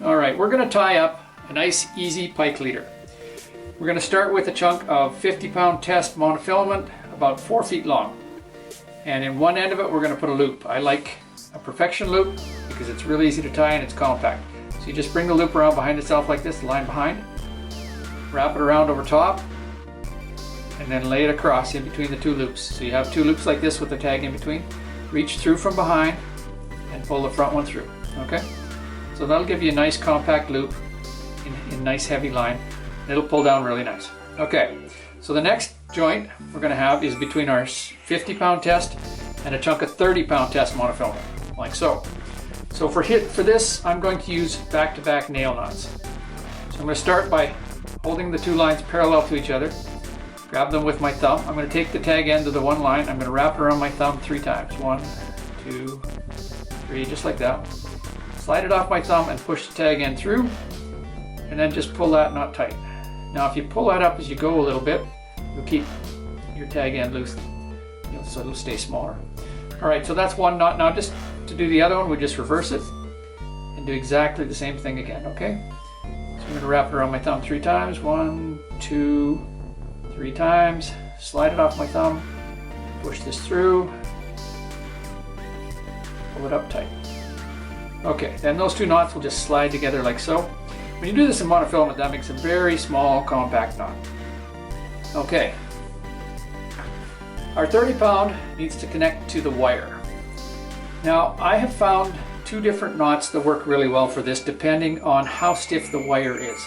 All right, we're going to tie up a nice easy pike leader. We're going to start with a chunk of 50-pound test monofilament about 4 feet long. And in one end of it, we're going to put a loop. I like a perfection loop because it's really easy to tie and it's compact. So you just bring the loop around behind itself like this, the line behind, wrap it around over top, and then lay it across in between the two loops. So you have two loops like this with the tag in between. Reach through from behind and pull the front one through, okay? So that'll give you a nice compact loop in nice heavy line. It'll pull down really nice. Okay, so the next joint we're going to have is between our 50-pound test and a chunk of 30-pound test monofilament, like so. So for this, I'm going to use back-to-back nail knots. So I'm going to start by holding the two lines parallel to each other, grab them with my thumb. I'm going to take the tag end of the one line, I'm going to wrap it around my thumb 3 times. 1, 2, 3, just like that. Slide it off my thumb and push the tag end through, and then just pull that knot tight. Now if you pull that up as you go a little bit, you'll keep your tag end loose, so it'll stay smaller. Alright, so that's one knot. Now just to do the other one, we just reverse it and do exactly the same thing again, okay? So I'm going to wrap it around my thumb 3 times. 1, 2, 3 times. Slide it off my thumb, push this through, pull it up tight. Okay, then those two knots will just slide together like so. When you do this in monofilament, that makes a very small, compact knot. Okay. Our 30-pound needs to connect to the wire. Now, I have found 2 different knots that work really well for this, depending on how stiff the wire is.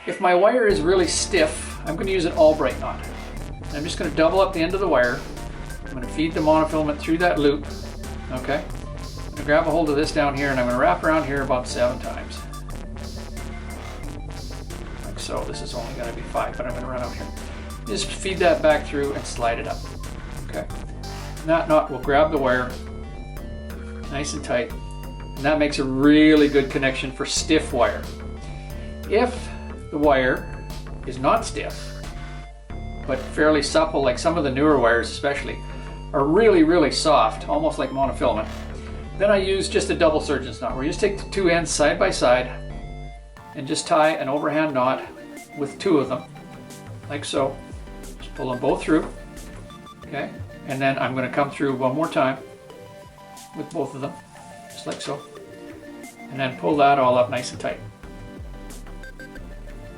If my wire is really stiff, I'm going to use an Albright knot. I'm just going to double up the end of the wire. I'm going to feed the monofilament through that loop. Okay. I'm going to grab a hold of this down here and I'm going to wrap around here about 7 times. Like so. This is only going to be 5, but I'm going to run out here. Just feed that back through and slide it up. Okay. And that knot will grab the wire nice and tight. And that makes a really good connection for stiff wire. If the wire is not stiff, but fairly supple, like some of the newer wires especially, are really, really soft, almost like monofilament, then I use just a double surgeon's knot, where you just take the 2 ends side by side and just tie an overhand knot with 2 of them, like so. Just pull them both through, okay? And then I'm going to come through one more time with both of them, just like so. And then pull that all up nice and tight.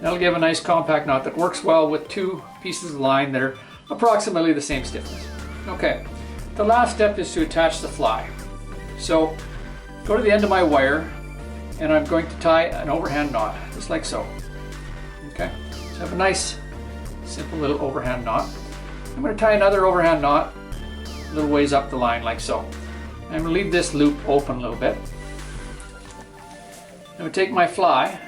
That'll give a nice compact knot that works well with 2 pieces of line that are approximately the same stiffness. Okay, the last step is to attach the fly. So go to the end of my wire and I'm going to tie an overhand knot, just like so. Okay, so I have a nice, simple little overhand knot. I'm going to tie another overhand knot a little ways up the line, like so. I'm going to leave this loop open a little bit. I'm going to take my fly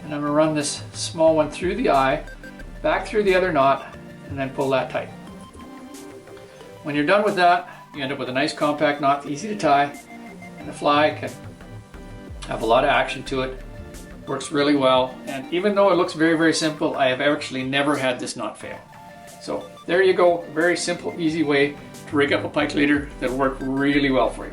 and I'm going to run this small one through the eye, back through the other knot, and then pull that tight. When you're done with that, you end up with a nice compact knot, easy to tie, and the fly can have a lot of action to it. Works really well, and even though it looks very, very simple, I have actually never had this knot fail. So there you go, a very simple, easy way to rig up a pike leader that'll work really well for you.